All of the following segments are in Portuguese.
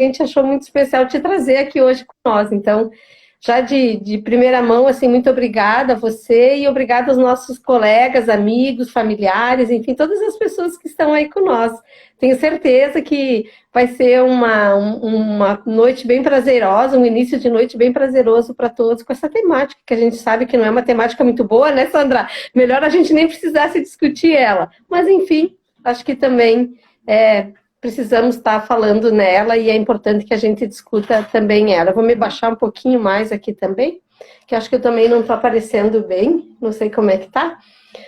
gente achou muito especial te trazer aqui hoje com nós. Então, já de primeira mão, assim, muito obrigada a você e obrigada aos nossos colegas, amigos, familiares, enfim, todas as pessoas que estão aí com nós. Tenho certeza que vai ser uma noite bem prazerosa, um início de noite bem prazeroso para todos com essa temática, que a gente sabe que não é uma temática muito boa, né, Sandra? Melhor a gente nem precisasse discutir ela. Mas, enfim, acho que também precisamos estar falando nela e é importante que a gente discuta também ela. Vou me baixar um pouquinho mais aqui também, que acho que eu também não estou aparecendo bem, não sei como é que tá.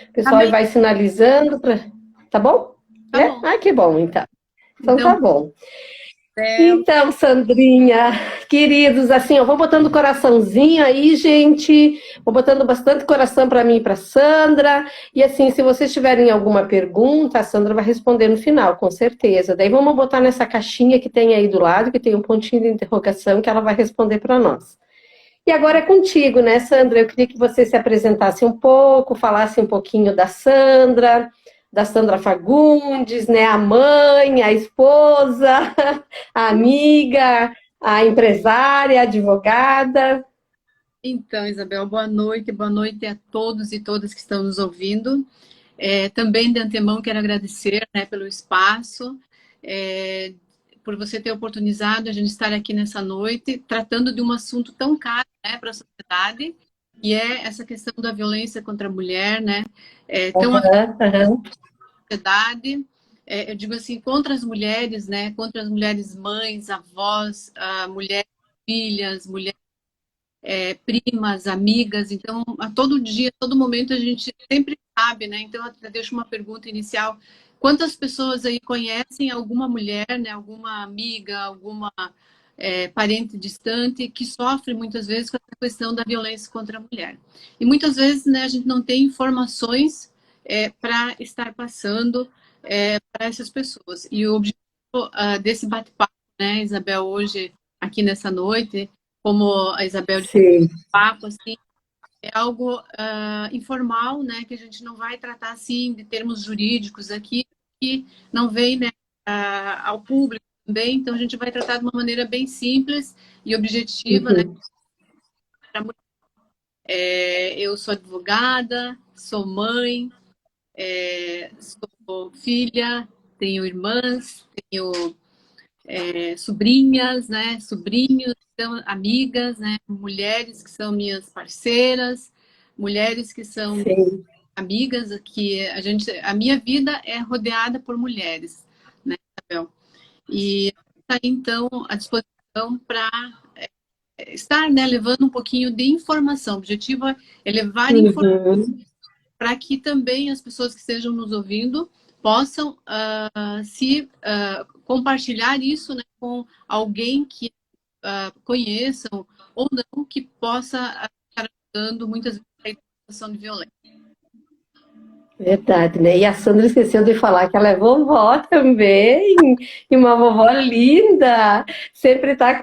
O pessoal vai sinalizando, tá bom? Tá bom. Ah, que bom, então. Então tá bom. É... Então, Sandrinha, queridos, assim, eu vou botando coraçãozinho aí, gente. Vou botando bastante coração para mim e para Sandra. E assim, se vocês tiverem alguma pergunta, a Sandra vai responder no final, com certeza. Daí vamos botar nessa caixinha que tem aí do lado, que tem um pontinho de interrogação, que ela vai responder para nós. E agora é contigo, né, Sandra? Eu queria que você se apresentasse um pouco, falasse um pouquinho da Sandra Fagundes, né? A mãe, a esposa, a amiga, a empresária, a advogada. Então, Isabel, boa noite a todos e todas que estão nos ouvindo. Também de antemão quero agradecer, né, pelo espaço, por você ter oportunizado a gente estar aqui nessa noite, tratando de um assunto tão caro, né, para a sociedade, que é essa questão da violência contra a mulher, né? Tão sociedade, eu digo assim, contra as mulheres, né? Contra as mulheres mães, avós, mulheres filhas, mulheres primas, amigas. Então, a todo dia, a todo momento, a gente sempre sabe, né? Então, eu deixo uma pergunta inicial. Quantas pessoas aí conhecem alguma mulher, né? Alguma amiga, alguma parente distante que sofre muitas vezes com essa questão da violência contra a mulher? E muitas vezes, né, a gente não tem informações para estar passando para essas pessoas. E o objetivo desse bate-papo, né, Isabel, hoje, aqui nessa noite, como a Isabel disse, papo, assim, é algo informal, né, que a gente não vai tratar, assim, de termos jurídicos aqui, que não vem, né, ao público também, então a gente vai tratar de uma maneira bem simples e objetiva, né. Eu sou advogada, sou mãe, sou filha, tenho irmãs, tenho sobrinhas, né, sobrinhos, então, amigas, né, mulheres que são minhas parceiras, mulheres que são amigas, que a minha vida é rodeada por mulheres, né, Isabel? E está então à disposição para estar, né, levando um pouquinho de informação. O objetivo é levar informação para que também as pessoas que estejam nos ouvindo possam compartilhar isso, né, com alguém que conheçam ou não, que possa estar ajudando muitas vezes a situação de violência. Verdade, né? E a Sandra esqueceu de falar que ela é vovó também, e uma vovó linda, sempre tá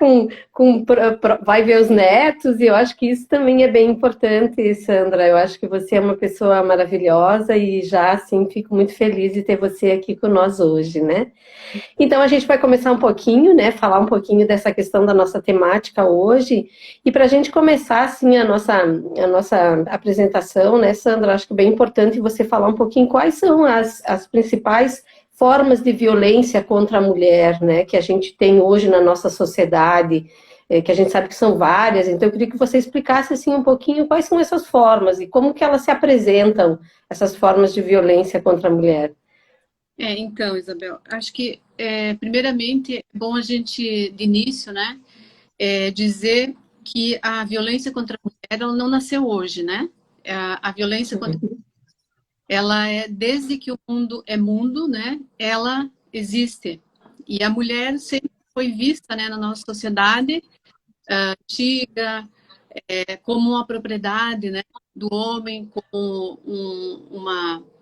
vai ver os netos, e eu acho que isso também é bem importante, Sandra. Eu acho que você é uma pessoa maravilhosa e já, assim, fico muito feliz de ter você aqui com nós hoje, né? Então, a gente vai começar um pouquinho, né? Falar um pouquinho dessa questão da nossa temática hoje. E para a gente começar, assim, a nossa apresentação, né, Sandra? Acho que é bem importante você falar um pouquinho quais são as principais formas de violência contra a mulher, né? Que a gente tem hoje na nossa sociedade, que a gente sabe que são várias. Então, eu queria que você explicasse, assim, um pouquinho quais são essas formas e como que elas se apresentam, essas formas de violência contra a mulher. Então, Isabel, acho que, primeiramente, é bom a gente, de início, né, dizer que a violência contra a mulher, ela não nasceu hoje, né? A violência contra ela desde que o mundo é mundo, né, ela existe. E a mulher sempre foi vista, né, na nossa sociedade antiga, como uma propriedade, né, do homem, como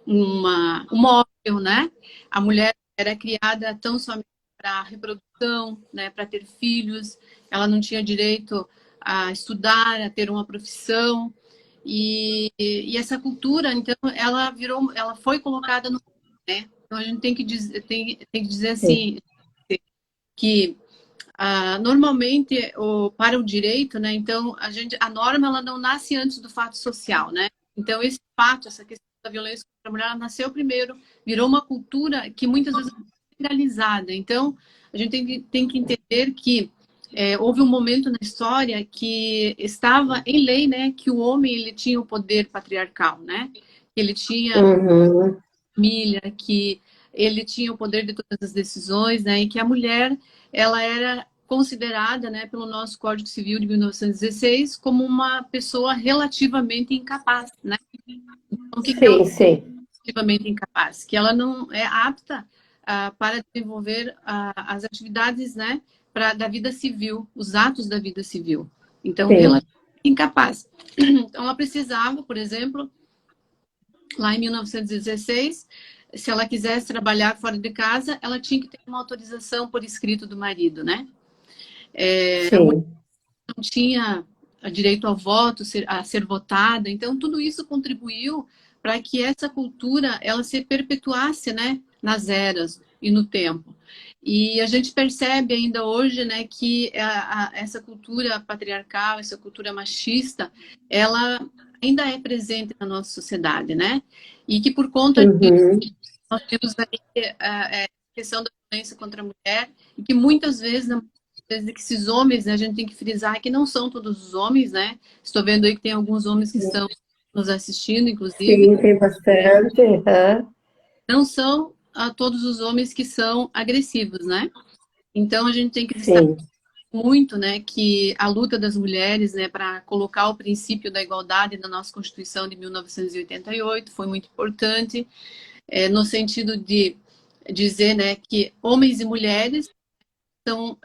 um móvel, né? A mulher era criada tão somente para reprodução, né, para ter filhos, ela não tinha direito a estudar, a ter uma profissão, e essa cultura, então, ela foi colocada no, né? Então a gente tem que dizer assim, que Normalmente, para o direito, né, então, a norma ela não nasce antes do fato social, né? Então, esse fato, essa questão da violência contra a mulher, ela nasceu primeiro, virou uma cultura que muitas vezes é generalizada. Então, a gente tem que entender que houve um momento na história que estava em lei, né, que o homem ele tinha o poder patriarcal, né? Ele tinha Uhum. família, que ele tinha o poder de todas as decisões, né? E que a mulher, ela era considerada, né, pelo nosso Código Civil de 1916 como uma pessoa relativamente incapaz, né? Então, o que que ela Sim, é sim, relativamente incapaz? Que ela não é apta para desenvolver as atividades, né, da vida civil, os atos da vida civil. Então, sim. relativamente incapaz. Então, ela precisava, por exemplo, lá em 1916, se ela quisesse trabalhar fora de casa, ela tinha que ter uma autorização por escrito do marido, né? A mulher Sim. não tinha direito ao voto, a ser votada, então tudo isso contribuiu para que essa cultura ela se perpetuasse, né, nas eras e no tempo. E a gente percebe ainda hoje, né, que essa cultura patriarcal, essa cultura machista, ela ainda é presente na nossa sociedade, né? E que por conta disso Uhum. nós temos aí a questão da violência contra a mulher e que muitas vezes que esses homens, né, a gente tem que frisar que não são todos os homens, né? Estou vendo aí que tem alguns homens que estão nos assistindo, inclusive, Sim, tem bastante. Uhum. não são todos os homens que são agressivos, né? Então a gente tem que destacar Sim. muito, né, que a luta das mulheres, né, para colocar o princípio da igualdade na nossa Constituição de 1988 foi muito importante, no sentido de dizer, né, que homens e mulheres são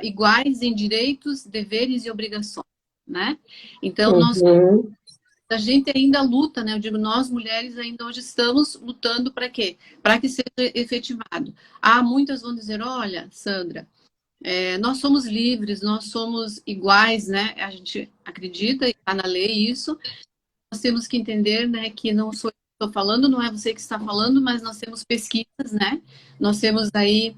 iguais em direitos, deveres e obrigações, né? Então nós Uhum. a gente ainda luta, né? Eu digo, nós mulheres ainda hoje estamos lutando para quê? Para que seja efetivado. Muitas vão dizer, olha, Sandra, nós somos livres, nós somos iguais, né? A gente acredita, está na lei isso. Nós temos que entender, né, que não sou eu que estou falando, não é você que está falando, mas nós temos pesquisas, né? Nós temos aí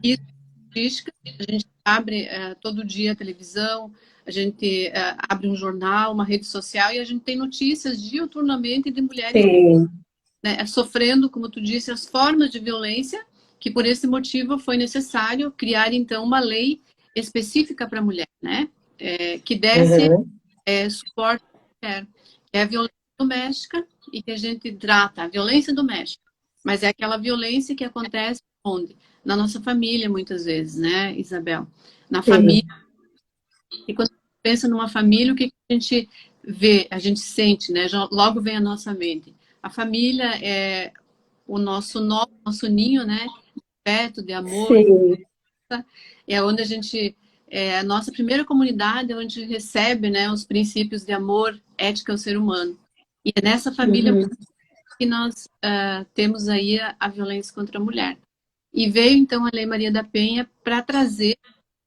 estatísticas, a gente abre todo dia a televisão, a gente abre um jornal, uma rede social e a gente tem notícias diuturnamente de mulheres, Sim. né, sofrendo, como tu disse, as formas de violência, que por esse motivo foi necessário criar então uma lei específica para a mulher, né, que desse Uhum. suporte à mulher, que é a violência doméstica e que a gente trata a violência doméstica, mas é aquela violência que acontece onde? Na nossa família, muitas vezes, né, Isabel? Na família. Sim. E quando a gente pensa numa família, o que a gente vê, a gente sente, né? Logo vem à nossa mente. A família é o nosso nosso ninho, né? De afeto, de amor, de Sim. é onde a gente a nossa primeira comunidade, é onde recebe, né, os princípios de amor, ética ao ser humano. E é nessa família Uhum. que nós temos aí a violência contra a mulher. E veio então a Lei Maria da Penha para trazer,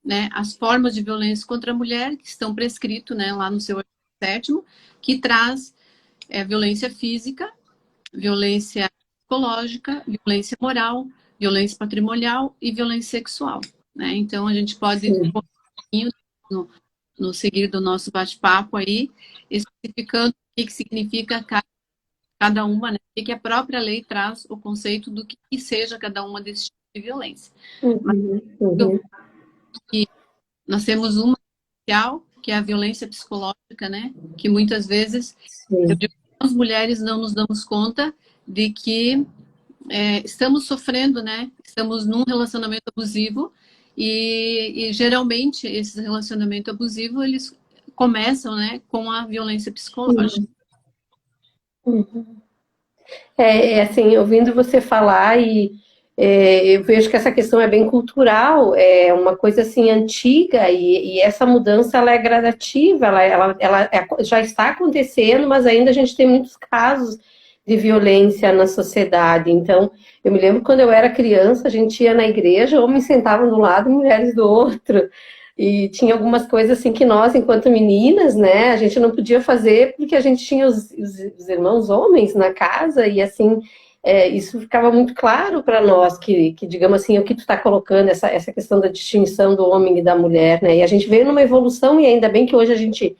né, as formas de violência contra a mulher que estão prescrito, né, lá no seu artigo 7º, que traz violência física, violência psicológica, violência moral, violência patrimonial e violência sexual, né? Então a gente pode Sim. no, no seguir do nosso bate-papo aí, especificando o que significa cada uma, né? O que a própria lei traz o conceito do que seja cada uma desses tipos de violência. Mas Uhum. eu, Uhum. que nós temos uma social, que é a violência psicológica, né? Que muitas vezes, eu Sim. digo, nós mulheres não nos damos conta de que estamos sofrendo, né? Estamos num relacionamento abusivo e geralmente esse relacionamento abusivo eles começam, né, com a violência psicológica. Uhum. Assim, ouvindo você falar eu vejo que essa questão é bem cultural, é uma coisa assim antiga e essa mudança ela é gradativa, já está acontecendo, mas ainda a gente tem muitos casos de violência na sociedade. Então, eu me lembro quando eu era criança, a gente ia na igreja, homens sentavam de um lado, mulheres do outro. E tinha algumas coisas assim que nós, enquanto meninas, né, a gente não podia fazer porque a gente tinha os irmãos homens na casa e assim isso ficava muito claro para nós, que, digamos assim, o que tu está colocando, essa questão da distinção do homem e da mulher, né? E a gente veio numa evolução, e ainda bem que hoje a gente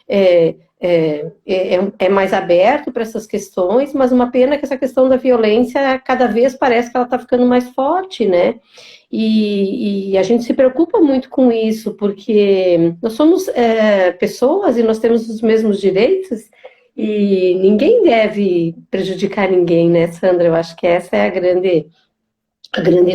é mais aberto para essas questões, mas uma pena que essa questão da violência cada vez parece que ela está ficando mais forte, né? E a gente se preocupa muito com isso, porque nós somos pessoas e nós temos os mesmos direitos, e ninguém deve prejudicar ninguém, né, Sandra? Eu acho que essa é a grande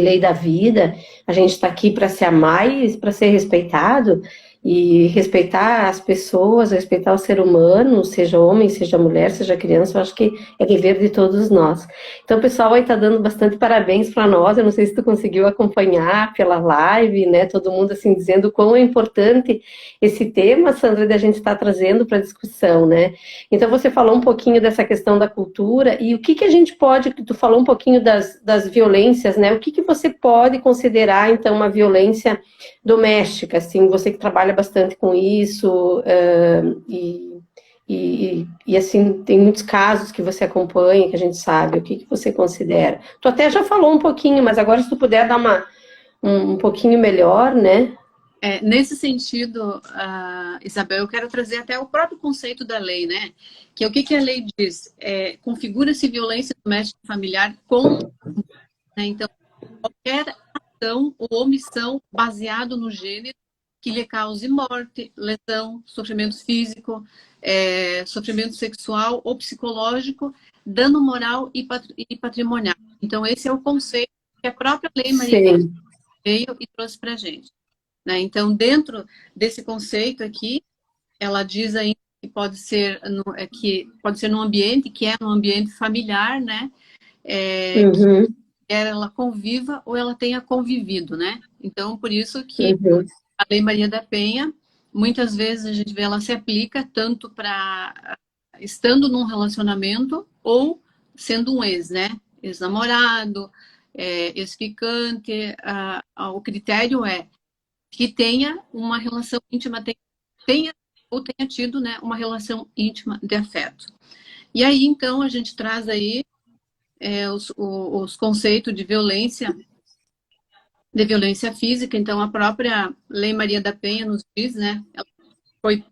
lei da vida. A gente está aqui para se amar e para ser respeitado, e respeitar as pessoas, respeitar o ser humano, seja homem, seja mulher, seja criança, eu acho que é dever de todos nós. Então, o pessoal aí está dando bastante parabéns para nós. Eu não sei se tu conseguiu acompanhar pela live, né? Todo mundo assim dizendo o quão é importante esse tema, Sandra, da gente estar trazendo para a discussão, né? Então, você falou um pouquinho dessa questão da cultura, e o que a gente pode, tu falou um pouquinho das violências, né? O que você pode considerar, então, uma violência doméstica, assim, você que trabalha bastante com isso, e assim, tem muitos casos que você acompanha, que a gente sabe, o que você considera? Tu até já falou um pouquinho, mas agora se tu puder dar um pouquinho melhor, né? Nesse sentido, Isabel, eu quero trazer até o próprio conceito da lei, né? Que é o que a lei diz? Configura-se violência doméstica e familiar com, né? Então, qualquer ação ou omissão baseado no gênero que lhe cause morte, lesão, sofrimento físico, sofrimento sexual ou psicológico, dano moral e patrimonial. Então, esse é o conceito que a própria Lei Maria veio e trouxe para a gente. Né? Então, dentro desse conceito aqui, ela diz ainda que pode ser num ambiente, que é num ambiente familiar, né? Que ela conviva ou ela tenha convivido, né? Então, por isso que a Lei Maria da Penha, muitas vezes a gente vê ela se aplica tanto para estando num relacionamento ou sendo um ex, né? Ex-namorado, ex-ficante. O critério é que tenha uma relação íntima, tenha tido, né, uma relação íntima de afeto. E aí, então, a gente traz aí os conceitos de violência física. Então, a própria Lei Maria da Penha nos diz, né, foi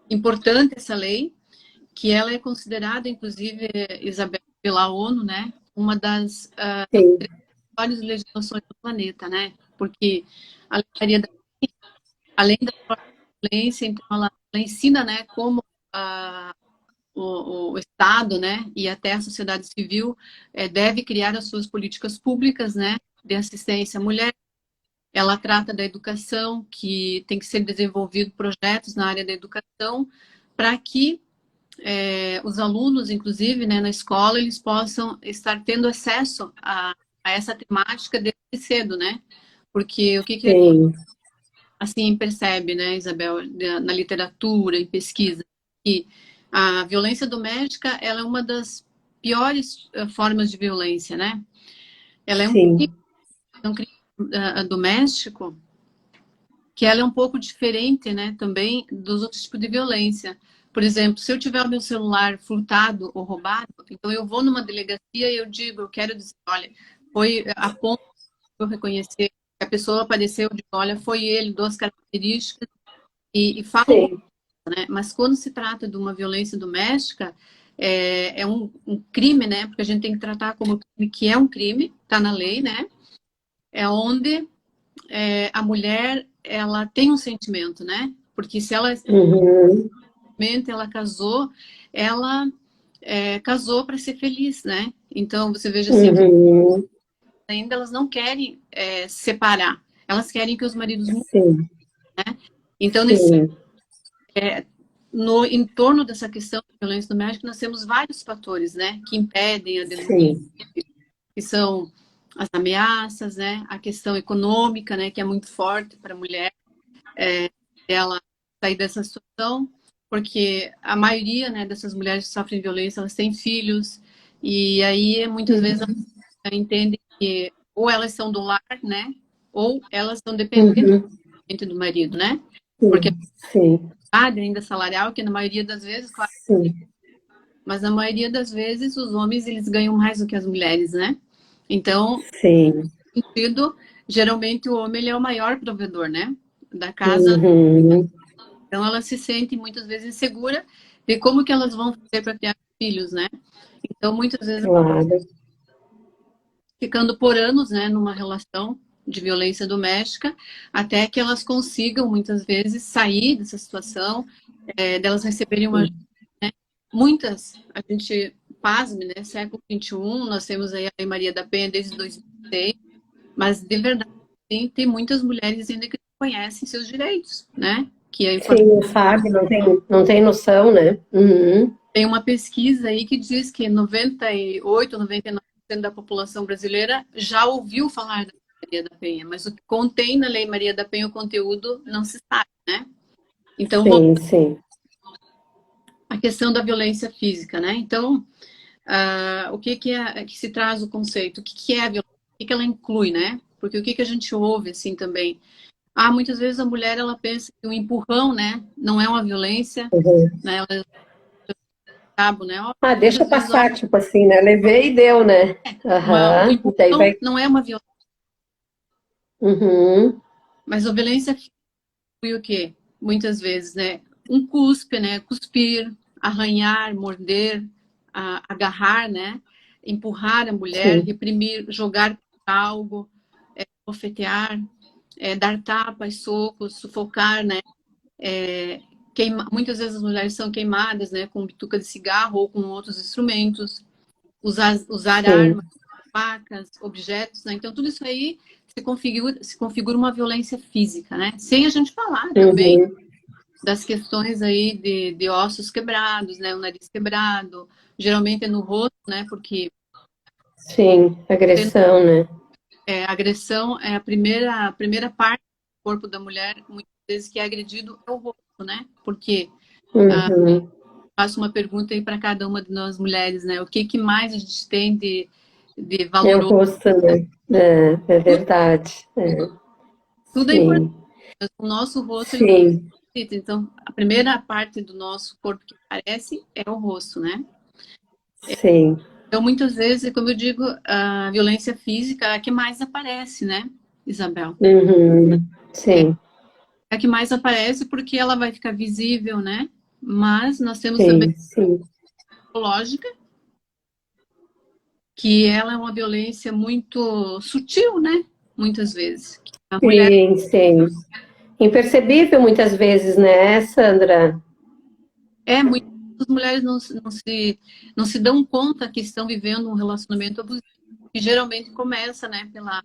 importante essa lei, que ela é considerada, inclusive, Isabel, pela ONU, né, uma das maiores legislações do planeta, né, porque a Lei Maria da Penha, além da violência, então ela ensina, né, como o Estado, né, e até a sociedade civil deve criar as suas políticas públicas, né, de assistência à mulher. Ela trata da educação, que tem que ser desenvolvido projetos na área da educação para que os alunos, inclusive, né, na escola, eles possam estar tendo acesso a essa temática desde cedo, né? Porque o que assim percebe, né, Isabel, na literatura, em pesquisa, que a violência doméstica, ela é uma das piores formas de violência, né? Ela é um crime doméstico, que ela é um pouco diferente, né, também dos outros tipos de violência. Por exemplo, se eu tiver o meu celular furtado ou roubado, então eu vou numa delegacia e eu digo, eu quero dizer, olha, foi a ponto de eu reconhecer que a pessoa apareceu, eu digo, olha, foi ele, duas características, e falo, né? Mas quando se trata de uma violência doméstica, é um crime, né? Porque a gente tem que tratar como crime, que é um crime, está na lei, né? É onde a mulher, ela tem um sentimento, né? Porque se ela ela casou, ela casou para ser feliz, né? Então você veja assim, ainda elas não querem separar, elas querem que os maridos mudem, né? Então no entorno dessa questão da violência doméstica nós temos vários fatores, né? Que impedem a denúncia, que são as ameaças, né? A questão econômica, né? Que é muito forte para a mulher, ela sair dessa situação, porque a maioria, né, dessas mulheres que sofrem violência, elas têm filhos, e aí muitas vezes elas entendem que ou elas são do lar, né? Ou elas são dependentes do marido, né? Porque a ainda salarial, que na maioria das vezes, claro, mas na maioria das vezes os homens eles ganham mais do que as mulheres, né? Então, Sim. nesse sentido, geralmente o homem ele é o maior provedor, né? Da casa. Uhum. Então ela se sente muitas vezes insegura de como que elas vão fazer para criar filhos, né? Então muitas vezes Claro. ficando por anos, né, numa relação de violência doméstica, até que elas consigam muitas vezes sair dessa situação, delas receberem uma ajuda, né? Muitas, a gente pasme, né? Século XXI, nós temos aí a Lei Maria da Penha desde 2006, mas de verdade tem muitas mulheres ainda que não conhecem seus direitos, né? Que é Sim, importante. não sabe, não tem noção, né? Uhum. Tem uma pesquisa aí que diz que 98, 99% da população brasileira já ouviu falar da Lei Maria da Penha, mas o que contém na Lei Maria da Penha, o conteúdo, não se sabe, né? Então, Sim, sim. a questão da violência física, né? Então, o que é que se traz o conceito? O que é a violência? O que ela inclui, né? Porque o que a gente ouve, assim, também? Muitas vezes a mulher, ela pensa que o empurrão, né, não é uma violência, Uhum. né? Ela cabo, né? Ah, deixa Muitas vezes passar, tipo assim, né? Levei e deu, né? o Aham. Daí empurrão vai. não é uma violência, Uhum. mas a violência foi o quê? Muitas vezes, né? Um cuspe, né? Cuspir, arranhar, morder, agarrar, né? Empurrar a mulher, Sim. reprimir, jogar algo, bofetear, dar tapas, socos, sufocar, né? Muitas vezes as mulheres são queimadas, né? Com bituca de cigarro ou com outros instrumentos, usar Sim. armas, facas, objetos, né? Então tudo isso aí se configura uma violência física, né? Sem a gente falar também Uhum. das questões aí de ossos quebrados, né? O nariz quebrado, geralmente é no rosto, né? Porque Sim. Agressão, né? a agressão é a primeira parte do corpo da mulher, muitas vezes que é agredido é o rosto, né? Porque Uhum. faço uma pergunta aí para cada uma de nós mulheres, né? O que mais a gente tem de É o valoroso? rosto, né? É Tudo, verdade. É. tudo é importante. Sim. O nosso rosto, ele Sim. necessita. Então, a primeira parte do nosso corpo que aparece é o rosto, né? Sim. Então, muitas vezes, como eu digo, a violência física é a que mais aparece, né, Isabel? Uhum. Sim. É a que mais aparece porque ela vai ficar visível, né? Mas nós temos também Sim. Sim. a psicológica, que ela é uma violência muito sutil, né? Muitas vezes. A mulher Sim. Sim. Impercebível muitas vezes, né, Sandra? é muito. As mulheres não se dão conta que estão vivendo um relacionamento abusivo, que geralmente começa, né, pela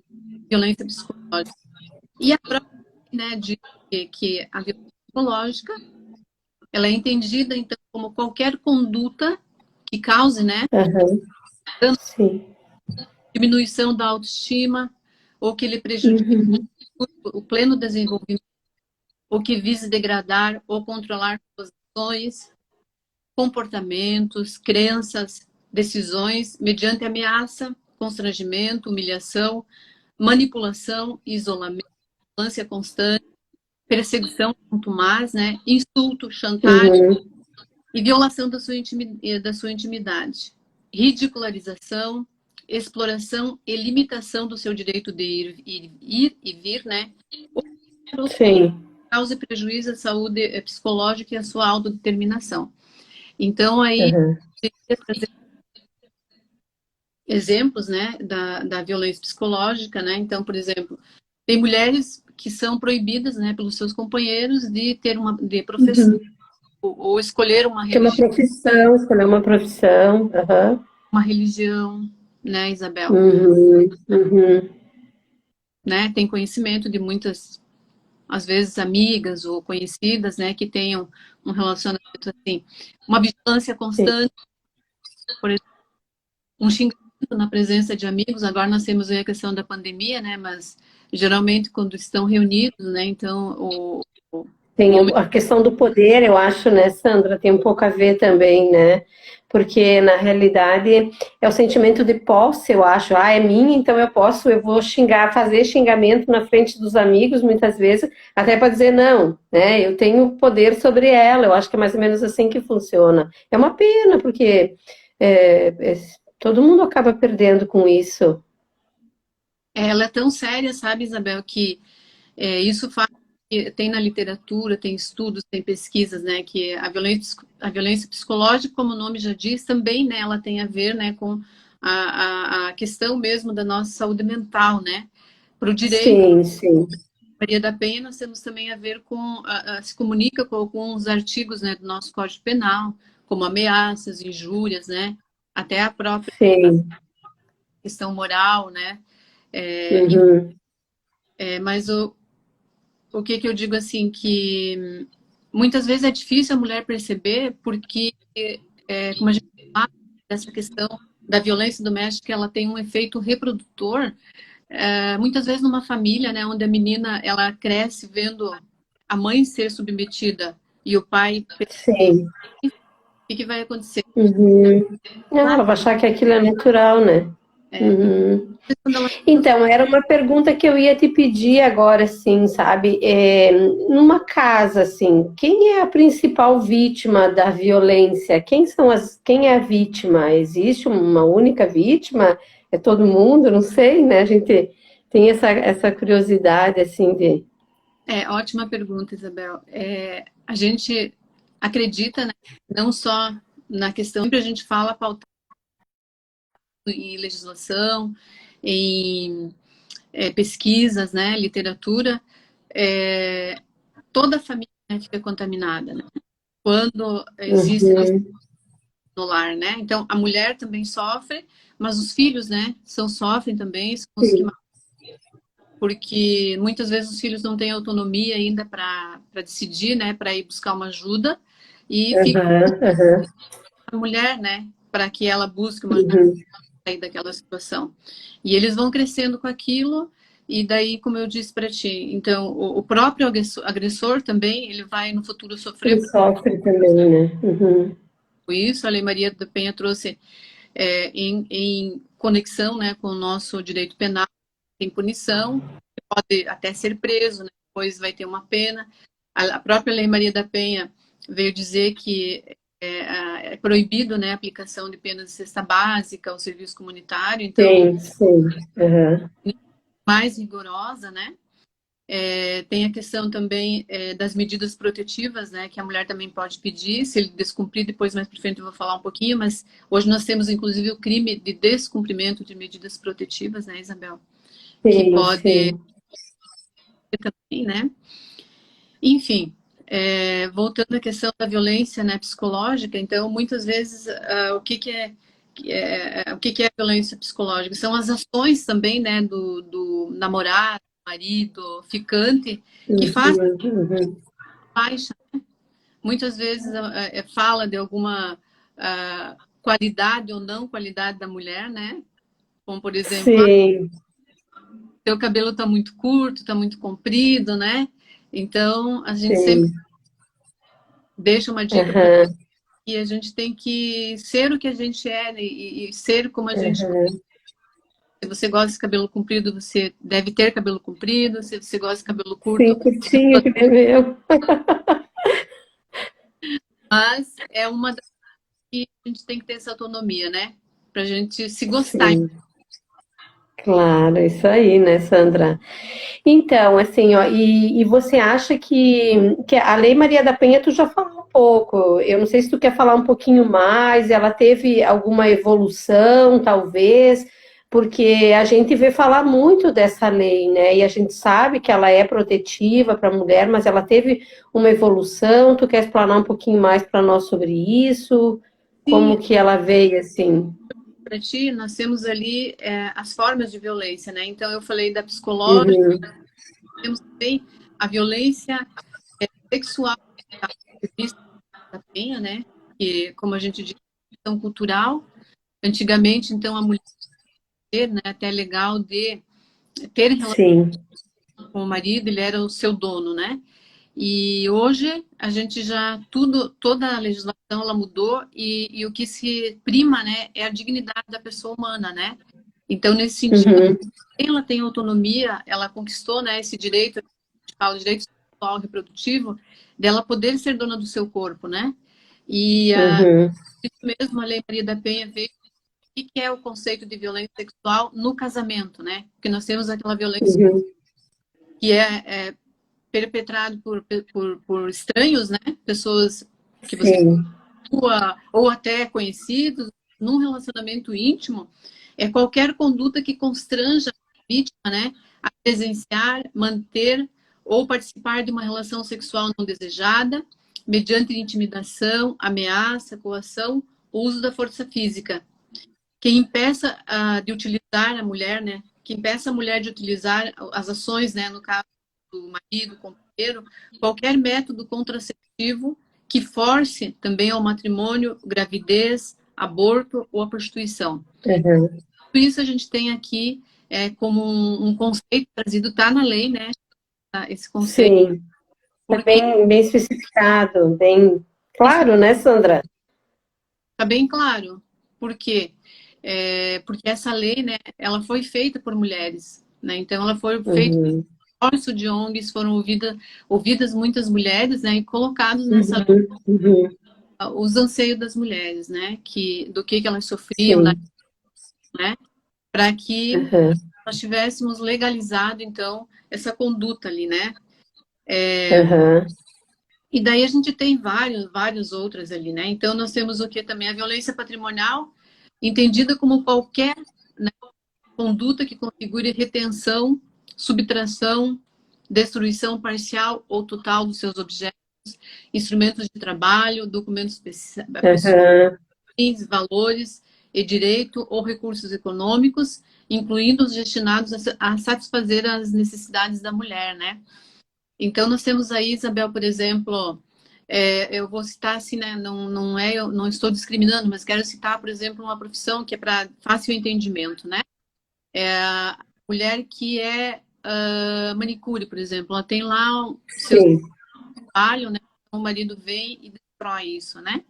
violência psicológica. E a própria, né, diz que a violência psicológica ela é entendida, então, como qualquer conduta que cause, né, Aham. Sim. diminuição da autoestima, ou que lhe prejudique Uhum. o pleno desenvolvimento, ou que vise degradar ou controlar suas ações, comportamentos, crenças, decisões, mediante ameaça, constrangimento, humilhação, manipulação, isolamento, vigilância constante, perseguição contumaz, né, insulto, chantagem Uhum. e violação da sua intimidade, ridicularização, exploração e limitação do seu direito de ir e vir, né, ou Sim. cause prejuízo à saúde psicológica e à sua autodeterminação. Então, aí, Aham. exemplos, né, da violência psicológica, né? Então, por exemplo, tem mulheres que são proibidas, né, pelos seus companheiros de ter de profissão Uhum. ou escolher Ter uma profissão, escolher uma profissão. Aham. uma religião, né, Isabel? Uhum. Uhum. Né? Tem conhecimento de muitas, às vezes, amigas ou conhecidas, né, que tenham um relacionamento assim, uma vigilância Sim. constante, por exemplo, um xingamento na presença de amigos. Agora nós temos aí a questão da pandemia, né? Mas geralmente quando estão reunidos, né? Então Tem a questão do poder, eu acho, né, Sandra, tem um pouco a ver também, né? Porque na realidade é o sentimento de posse, eu acho. Ah, é minha, então eu posso, eu vou xingar, fazer xingamento na frente dos amigos, muitas vezes, até para dizer não, né? Eu tenho poder sobre ela. Eu acho que é mais ou menos assim que funciona. É uma pena, porque todo mundo acaba perdendo com isso. Ela é tão séria, sabe, Isabel, que isso faz, tem na literatura, tem estudos, tem pesquisas, né, que a violência psicológica, como o nome já diz, também, né, ela tem a ver, né, com a questão mesmo da nossa saúde mental, né, para o direito. Sim, sim. Maria da Penha, nós temos também a ver com, se comunica com alguns artigos, né, do nosso Código Penal, como ameaças, injúrias, né, até a própria Sim. questão moral, né, Uhum. mas o que que eu digo assim, que muitas vezes é difícil a mulher perceber, porque, como a gente fala, essa questão da violência doméstica, ela tem um efeito reprodutor, muitas vezes numa família, né, onde a menina, ela cresce vendo a mãe ser submetida e o pai, Sim. o que que vai acontecer? Uhum. Ah, Claro, ela vai achar que aquilo é natural, né? Uhum. quando ela, Então, era uma pergunta que eu ia te pedir agora, assim, sabe? Numa casa, assim, quem é a principal vítima da violência? Quem é a vítima? Existe uma única vítima? É todo mundo? Não sei, né? A gente tem essa curiosidade, assim, de... ótima pergunta, Isabel. A gente acredita, né, não só na questão, sempre a gente fala pautado em legislação, em pesquisas, né, literatura, é, toda a família, né, fica contaminada, né? Quando existe Uhum. no lar, né? Então a mulher também sofre, mas os filhos, né, sofrem também, são os que Sim. mais, porque muitas vezes os filhos não têm autonomia ainda para decidir, né, para ir buscar uma ajuda e fica Aham, aham. a mulher, né, para que ela busque uma ajuda Uhum. sair daquela situação. E eles vão crescendo com aquilo, e daí, como eu disse para ti, então o próprio agressor também, ele vai no futuro sofrer Ele sofre também, né? Uhum. por isso. A Lei Maria da Penha trouxe em conexão, né, com o nosso direito penal, tem punição, pode até ser preso, né, depois vai ter uma pena. A própria Lei Maria da Penha veio dizer que é proibido, né, a aplicação de penas de cesta básica ao serviço comunitário, então Sim, sim. Aham. mais rigorosa, né? Tem a questão também das medidas protetivas, né, que a mulher também pode pedir, se ele descumprir, depois mais para frente eu vou falar um pouquinho, mas hoje nós temos inclusive o crime de descumprimento de medidas protetivas, né, Isabel? Que Sim, pode sim. também, né? Enfim, voltando à questão da violência, né, psicológica, então muitas vezes o que que é violência psicológica? São as ações também, né, do namorado, marido, ficante, que faz Uhum, uhum. baixa. Muitas vezes fala de alguma qualidade ou não qualidade da mulher, né? Como, por exemplo, Sim, teu cabelo está muito curto, está muito comprido, né? Então, a gente sempre sim. deixa uma dica para Aham, que a gente tem que ser o que a gente é, né? E ser como a gente. aham. Se você gosta de cabelo comprido, você deve ter cabelo comprido. Se você gosta de cabelo Sim, curto, curtinho que nem meu. mas é uma das que a gente tem que ter essa autonomia, né? Para a gente se gostar. Sim, claro, isso aí, né, Sandra? Então, assim, ó, e você acha que a Lei Maria da Penha, tu já falou um pouco, eu não sei se tu quer falar um pouquinho mais, ela teve alguma evolução, talvez, porque a gente vê falar muito dessa lei, né, e a gente sabe que ela é protetiva para a mulher, mas ela teve uma evolução, tu quer explanar um pouquinho mais para nós sobre isso? Sim, Como que ela veio, assim? para ti, nós temos ali as formas de violência, né? Então, eu falei da psicológica, Uhum, temos também a violência sexual, tá? Vista da penha, né? Que, como a gente diz, é questão cultural. Antigamente, então, a mulher, né, até legal de ter relação sim, com o marido, ele era o seu dono, né? E hoje a gente já toda a legislação ela mudou e o que se prima, né, é a dignidade da pessoa humana, né? Então, nesse sentido, Uhum, ela tem autonomia, ela conquistou, né, esse direito, a gente fala, direito sexual reprodutivo, dela poder ser dona do seu corpo, né? E uhum, isso mesmo, a Lei Maria da Penha veio. O que é o conceito de violência sexual no casamento, né? Porque nós temos aquela violência uhum. que é perpetrado por estranhos, né? Pessoas que você Sim. atua, ou até conhecidos, num relacionamento íntimo, é qualquer conduta que constranja a vítima, né, a presenciar, manter ou participar de uma relação sexual não desejada, mediante intimidação, ameaça, coação, uso da força física. Quem impeça de utilizar a mulher, né, que impeça a mulher de utilizar as ações, né, no caso do marido, companheiro, qualquer método contraceptivo que force também ao matrimônio, gravidez, aborto ou a prostituição. Uhum. Por isso a gente tem aqui como um conceito trazido, está na lei, né, esse conceito, Sim. Está porque bem especificado, bem isso claro, né, Sandra? está bem claro. Por quê? Porque essa lei, né, ela foi feita por mulheres, né, então ela foi feita Uhum, consórcio de ONGs, foram ouvidas muitas mulheres, né, e colocados nessa uhum, uhum. os anseios das mulheres, né, do que elas sofriam, Sim. né, para que Uhum, nós tivéssemos legalizado, então, essa conduta ali, né. uhum. E daí a gente tem várias outras ali, né. Então, nós temos o que também? A violência patrimonial, entendida como qualquer, né, conduta que configure retenção, subtração, destruição parcial ou total dos seus objetos, instrumentos de trabalho, documentos pessoais, Uhum. valores e direito ou recursos econômicos, incluindo os destinados a satisfazer as necessidades da mulher, né? Então, nós temos aí, Isabel, por exemplo, eu vou citar assim, né? Eu não estou discriminando, mas quero citar, por exemplo, uma profissão que é para fácil entendimento, né? A mulher que é manicure, por exemplo, ela tem lá o seu Sim. trabalho, né? O marido vem e destrói isso, né?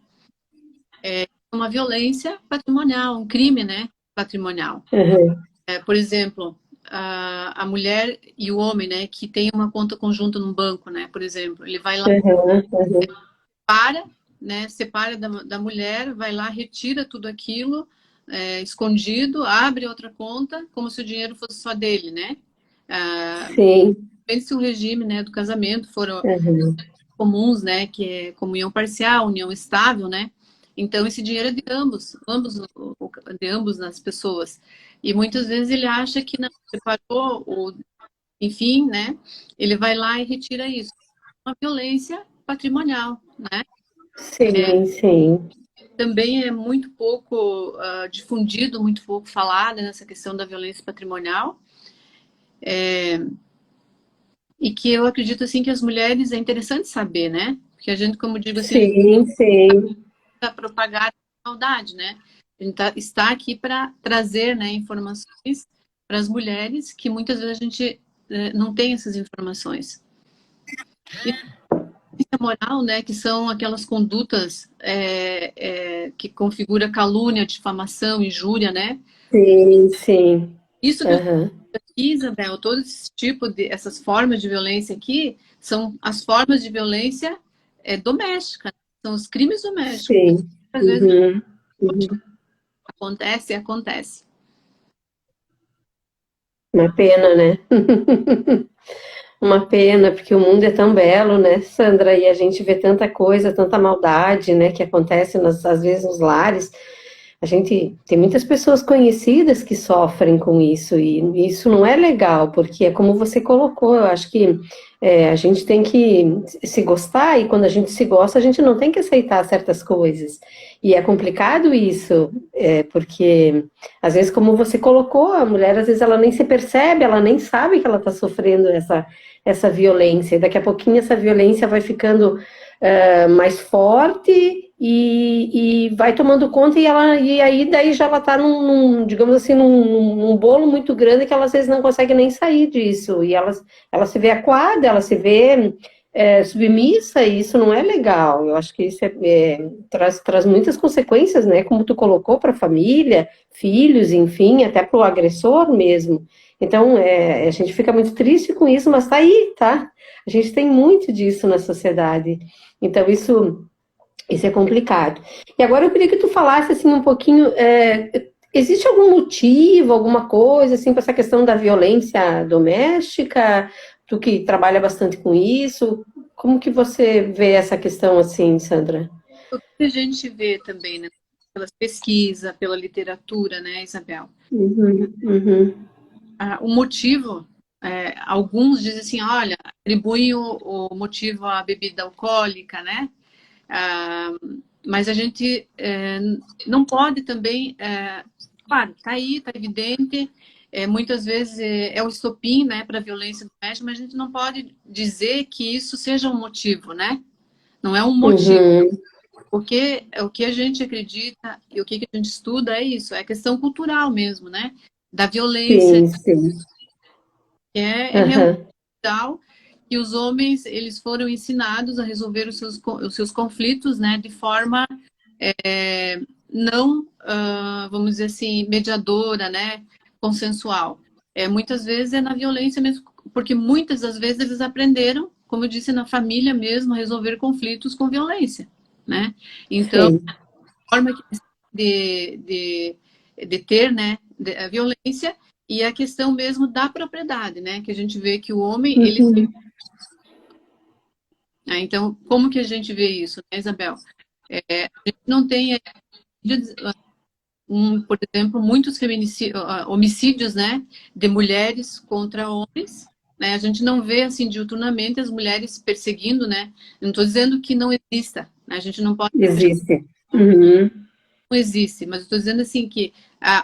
É uma violência patrimonial, um crime, né? Patrimonial. Uhum, Por exemplo, a mulher e o homem, né? Que tem uma conta conjunta num banco, né? Por exemplo, ele vai lá, uhum, uhum. para, né? Separa da mulher, vai lá, retira tudo aquilo, escondido, abre outra conta, como se o dinheiro fosse só dele, né? Sim. Se o regime, né, do casamento for Uhum. comuns, né, que é comunhão parcial, união estável, né? Então esse dinheiro é de de ambos nas pessoas. E muitas vezes ele acha que não separou, ou enfim, né? Ele vai lá e retira isso. Uma violência patrimonial, né? Sim, sim. Também é muito pouco difundido, muito pouco falado nessa questão da violência patrimonial. E que eu acredito assim que as mulheres é interessante saber, né? Porque a gente, como digo assim, a gente Sim, sim. está propagar a maldade, né? A gente está aqui para trazer, né, informações para as mulheres que muitas vezes a gente não tem essas informações. E a moral, né, que são aquelas condutas que configura calúnia, difamação, injúria, né? Sim, sim. Isso que eu Uhum. aqui, Isabel, todo esse tipo de essas formas de violência aqui são as formas de violência doméstica, são os crimes domésticos. Sim. Às vezes Uhum. Uhum. acontece. Uma pena, né? Uma pena, porque o mundo é tão belo, né, Sandra? E a gente vê tanta coisa, tanta maldade, né, que acontece às vezes nos lares. A gente tem muitas pessoas conhecidas que sofrem com isso, e isso não é legal, porque é como você colocou, eu acho que a gente tem que se gostar, e quando a gente se gosta, a gente não tem que aceitar certas coisas. E é complicado isso, porque às vezes, como você colocou, a mulher às vezes ela nem se percebe, ela nem sabe que ela está sofrendo essa violência, e daqui a pouquinho essa violência vai ficando mais forte e vai tomando conta e aí daí já ela está digamos assim, num bolo muito grande que ela às vezes não consegue nem sair disso, e ela se vê acuada, ela se vê submissa, e isso não é legal. Eu acho que isso traz muitas consequências, né? Como tu colocou, para a família, filhos, enfim, até para o agressor mesmo. Então, a gente fica muito triste com isso, mas tá aí, tá? A gente tem muito disso na sociedade. Então, isso é complicado. E agora eu queria que tu falasse assim um pouquinho. Existe algum motivo, alguma coisa assim para essa questão da violência doméstica? Tu que trabalha bastante com isso, como que você vê essa questão assim, Sandra? O que a gente vê também, né, pelas pesquisas, pela literatura, né, Isabel? Uhum, uhum, O motivo, alguns dizem assim, olha, atribuem o motivo à bebida alcoólica, né? Ah, mas a gente não pode também, claro, está aí, está evidente, muitas vezes é o estopim, né, para a violência doméstica, mas a gente não pode dizer que isso seja um motivo, né? Não é um motivo. uhum. Porque o que a gente acredita e o que a gente estuda é isso, é questão cultural mesmo, né? Da violência, Sim, sim. que é realmente Aham. tal, que os homens eles foram ensinados a resolver os seus conflitos, né, de forma não, vamos dizer assim, mediadora, né, consensual. Muitas vezes é na violência mesmo, porque muitas das vezes eles aprenderam, como eu disse, na família mesmo, a resolver conflitos com violência, né? Então, Sim. a forma de ter, né, a violência e a questão mesmo da propriedade, né, que a gente vê que o homem, ele Uhum. então, como que a gente vê isso, né, Isabel? A gente não tem, por exemplo, muitos homicídios, né, de mulheres contra homens, né? A gente não vê assim diuturnamente as mulheres perseguindo, né? Não estou dizendo que não exista, né? A gente não pode, Existe. Uhum. não existe, mas estou dizendo assim que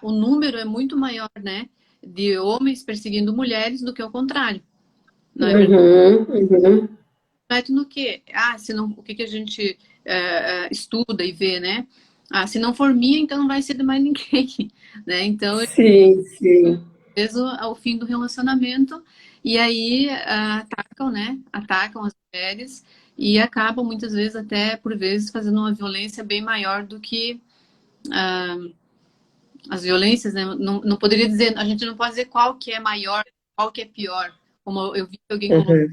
o número é muito maior, né, de homens perseguindo mulheres do que o contrário, não é verdade? Uhum. Uhum. No que, se não, o que que a gente estuda e vê, né? Se não for minha, então não vai ser de mais ninguém, né? Então, Sim, sim. preso ao fim do relacionamento e aí atacam, né? Atacam as mulheres e acabam muitas vezes até por vezes fazendo uma violência bem maior do que as violências, né? Não, não poderia dizer, a gente não pode dizer qual que é maior, qual que é pior. Como eu vi que alguém colocou, Uhum.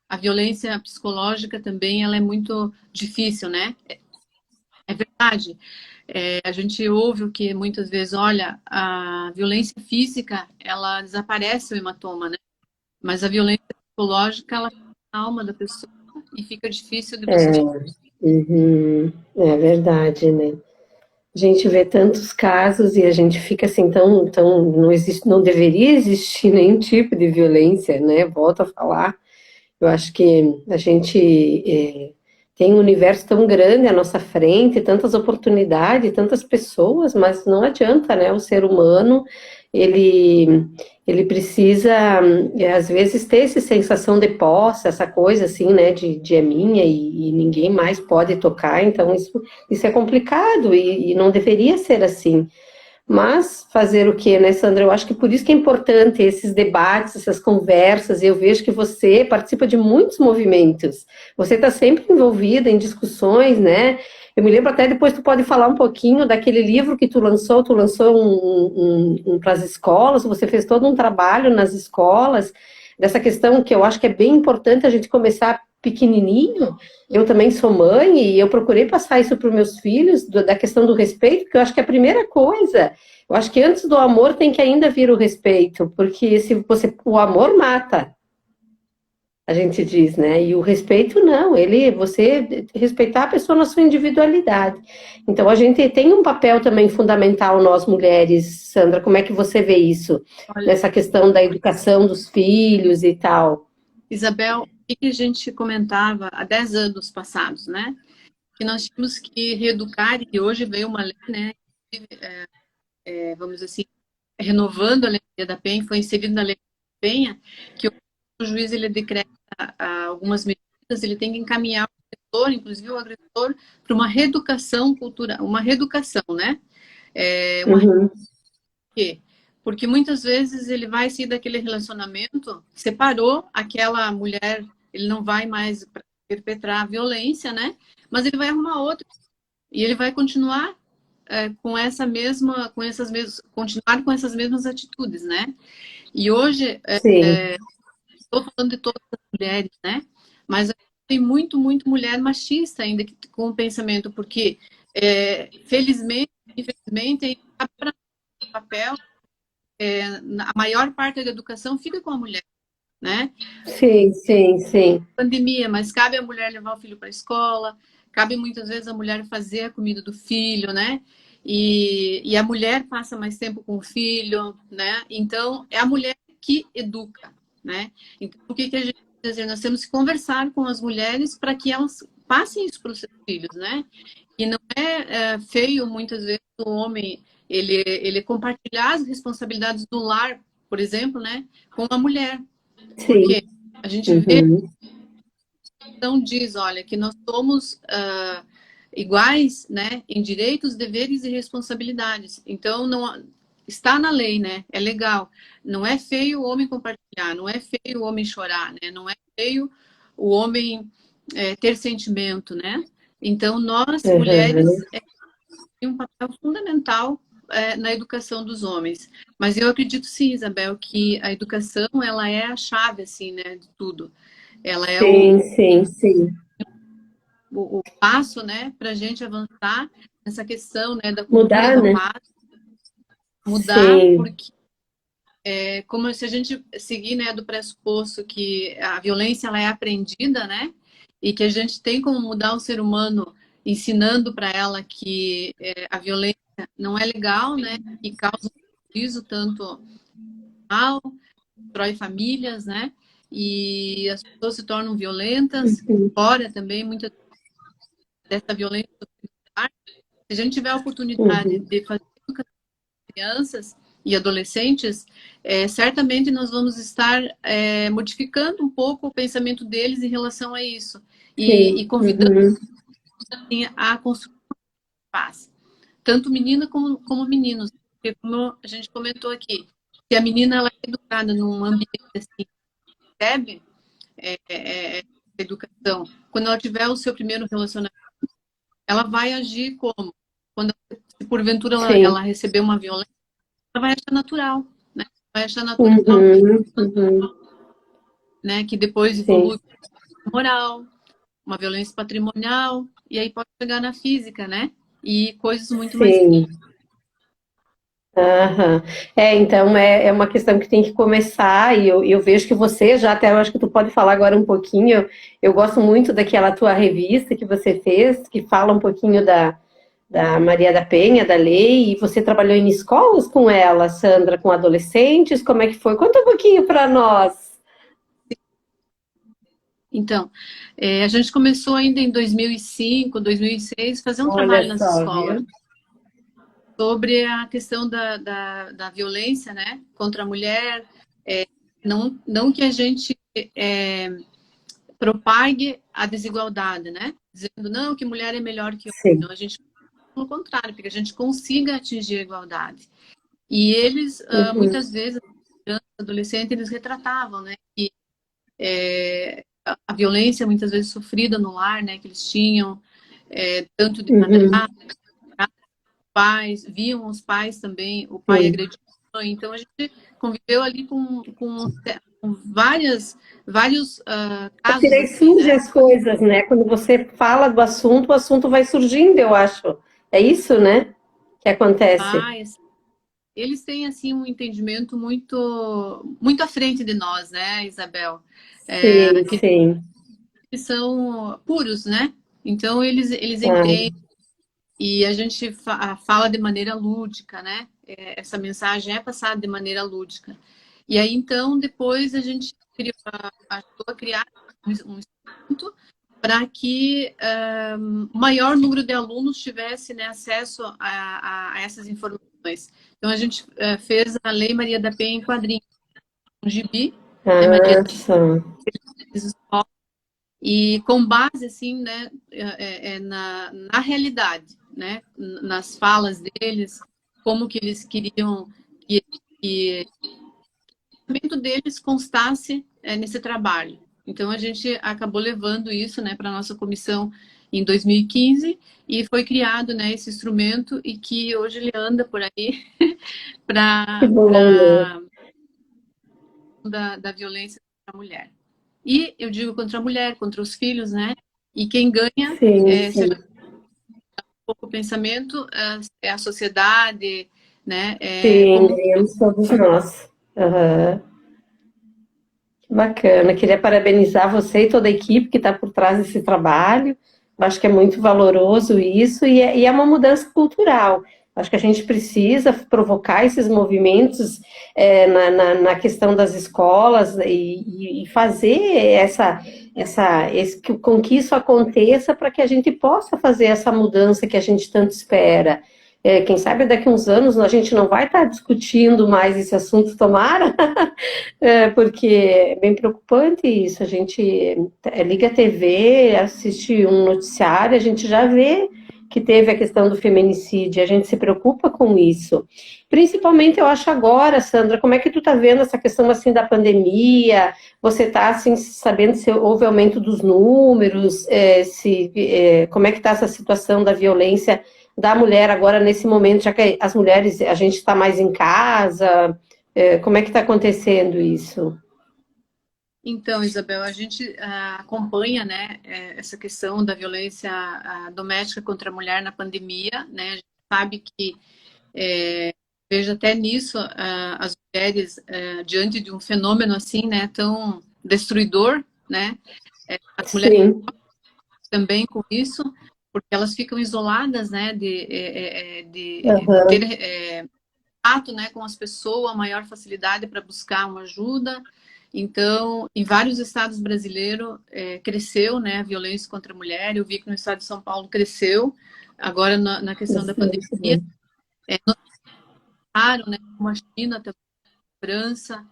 a violência psicológica também ela é muito difícil, né? É verdade. A gente ouve o que muitas vezes, olha, a violência física, ela desaparece o hematoma, né? Mas a violência psicológica, ela fica na alma da pessoa e fica difícil de você. Uhum. É verdade, né? A gente vê tantos casos e a gente fica assim tão não existe, não deveria existir nenhum tipo de violência, né? Volto a falar. Eu acho que a gente tem um universo tão grande à nossa frente, tantas oportunidades, tantas pessoas, mas não adianta, né? O ser humano, ele, ele precisa, às vezes, ter essa sensação de posse, essa coisa assim, né? De é minha e ninguém mais pode tocar, então isso é complicado e não deveria ser assim. Mas fazer o quê, né, Sandra? Eu acho que por isso que é importante esses debates, essas conversas, e eu vejo que você participa de muitos movimentos. Você está sempre envolvida em discussões, né? Eu me lembro até depois tu pode falar um pouquinho daquele livro que tu lançou para as escolas, você fez todo um trabalho nas escolas, dessa questão que eu acho que é bem importante a gente começar pequenininho. Eu também sou mãe e eu procurei passar isso para os meus filhos, da questão do respeito, porque eu acho que é a primeira coisa. Eu acho que antes do amor tem que ainda vir o respeito, porque se você, o amor mata, a gente diz, né? E o respeito não, você respeitar a pessoa na sua individualidade. Então a gente tem um papel também fundamental nós mulheres, Sandra, como é que você vê isso? Olha, Nessa questão da educação dos filhos e tal. Isabel, o que a gente comentava há 10 anos passados, né? Que nós tínhamos que reeducar, e hoje veio uma lei, né? Vamos dizer assim, renovando a lei da Penha, foi inserido na lei da Penha, que o juiz ele decreta algumas medidas, ele tem que encaminhar o agressor, inclusive o agressor, para uma reeducação cultural, uma reeducação, né? Uma Uhum, quê? Porque muitas vezes ele vai sair daquele relacionamento, separou aquela mulher, ele não vai mais perpetrar a violência, né? Mas ele vai arrumar outra e ele vai continuar com essa mesma, com essas mesmas, continuar com essas mesmas atitudes, né? E hoje sim, estou falando de todas as mulheres, né? Mas tem muito mulher machista ainda com o pensamento, porque felizmente, infelizmente, o papel, a maior parte da educação fica com a mulher, né? sim, sim, sim. Pandemia, mas cabe a mulher levar o filho para a escola, cabe muitas vezes a mulher fazer a comida do filho, né? E a mulher passa mais tempo com o filho, né? Então, é a mulher que educa, né? Então, o que a gente quer dizer? Nós temos que conversar com as mulheres para que elas passem isso para os seus filhos, né? E não é feio, muitas vezes, o homem, ele compartilhar as responsabilidades do lar, por exemplo, né? Com a mulher. Sim. Porque a gente vê Uhum. então diz, olha, que nós somos iguais, né, em direitos, deveres e responsabilidades. Então não está na lei, né? É legal. Não é feio o homem compartilhar, não é feio o homem chorar, né? Não é feio o homem ter sentimento, né? Então nós Uhum. mulheres temos um papel fundamental na educação dos homens. Mas eu acredito sim, Isabel, que a educação ela é a chave assim, né, de tudo. Ela é Sim, sim, sim. o passo, né, para a gente avançar nessa questão, né, da cultura Mudar, da né? paz, mudar, Sim, porque como se a gente seguir, né, do pressuposto que a violência ela é aprendida, né, e que a gente tem como mudar o ser humano ensinando para ela que a violência não é legal, né, e causa prejuízo tanto mal, destrói famílias, né, e as pessoas se tornam violentas, uhum, fora também muita dessa violência. Se a gente tiver a oportunidade uhum. de fazer educação com crianças e adolescentes, certamente nós vamos estar modificando um pouco o pensamento deles em relação a isso e Sim, convidando uhum. assim, a construir paz, tanto menina como meninos, porque como a gente comentou aqui, se a menina ela é educada num ambiente assim, recebe educação, quando ela tiver o seu primeiro relacionamento, ela vai agir como? Quando, se porventura ela Sim, receber uma violência, ela vai achar natural, né? Vai achar natural, uhum, uhum. né? Que depois Sim, evolui para moral, uma violência patrimonial, e aí pode chegar na física, né? E coisas muito mais. sim. Aham. Então é uma questão que tem que começar, e eu vejo que você já até, eu acho que tu pode falar agora um pouquinho, eu gosto muito daquela tua revista que você fez, que fala um pouquinho da Maria da Penha, da lei, e você trabalhou em escolas com ela, Sandra, com adolescentes, como é que foi? Conta um pouquinho para nós. Então, a gente começou ainda em 2005, 2006, fazer um Olha trabalho nas só, escolas viu? sobre a questão da violência, né, contra a mulher. Não que a gente propague a desigualdade, né? Dizendo não que mulher é melhor que homem. Sim. Não, a gente pelo contrário, porque a gente consiga atingir a igualdade. E eles Uhum. muitas vezes, adolescentes, eles retratavam, né, que a violência muitas vezes sofrida no lar, né, que eles tinham, tanto de Uhum. madrasta, pais, viam os pais também, o pai Sim. agredindo a mãe. Então a gente conviveu ali com vários Porque casos daí assim, surgem né? as coisas, né? Quando você fala do assunto, o assunto vai surgindo, eu acho. É isso, né? Que acontece. Pais, eles têm assim um entendimento muito à frente de nós, né, Isabel? Sim, Que sim. são puros, né? Então eles Ah, entendem e a gente fala de maneira lúdica, né? Essa mensagem é passada de maneira lúdica. E aí então depois a gente ajudou a criar um instrumento para que o maior número de alunos tivesse, né, acesso a essas informações. Então a gente fez a Lei Maria da Penha em quadrinhos, um gibi, né, Maria ah, só. da e com base assim, né, na realidade, né, nas falas deles, como que eles queriam que o pensamento deles constasse nesse trabalho. Então a gente acabou levando isso, né, para a nossa comissão em 2015 e foi criado, né, esse instrumento e que hoje ele anda por aí Que para bom, né? da violência contra a mulher. E eu digo contra a mulher, contra os filhos, né? E quem ganha, Sim, se a sim. gente um pouco o pensamento, é a sociedade, né? Sim, Como ganhamos todos nós. Aham. Que bacana. Queria parabenizar você e toda a equipe que está por trás desse trabalho. Eu acho que é muito valoroso isso e é uma mudança cultural. Acho que a gente precisa provocar esses movimentos na questão das escolas e fazer com que isso aconteça para que a gente possa fazer essa mudança que a gente tanto espera. Quem sabe daqui a uns anos a gente não vai estar discutindo mais esse assunto, tomara, porque é bem preocupante isso. A gente liga a TV, assiste um noticiário, a gente já vê que teve a questão do feminicídio, a gente se preocupa com isso. Principalmente, eu acho agora, Sandra, como é que tu tá vendo essa questão assim da pandemia? Você tá assim sabendo se houve aumento dos números, como é que tá essa situação da violência da mulher agora nesse momento, já que as mulheres a gente está mais em casa? Como é que está acontecendo isso? então, Isabel, a gente acompanha, né, essa questão da violência doméstica contra a mulher na pandemia, né? A gente sabe que veja até nisso as mulheres diante de um fenômeno assim, né, tão destruidor, né? As mulheres Sim. também com isso, porque elas ficam isoladas, né, de Aham. ter contato, né, com as pessoas, maior facilidade para buscar uma ajuda. Então, em vários estados brasileiros cresceu, né, a violência contra a mulher. Eu vi que no estado de São Paulo cresceu. Agora, na questão da pandemia, Bastante, né? notaram, né, como a China, também, a França,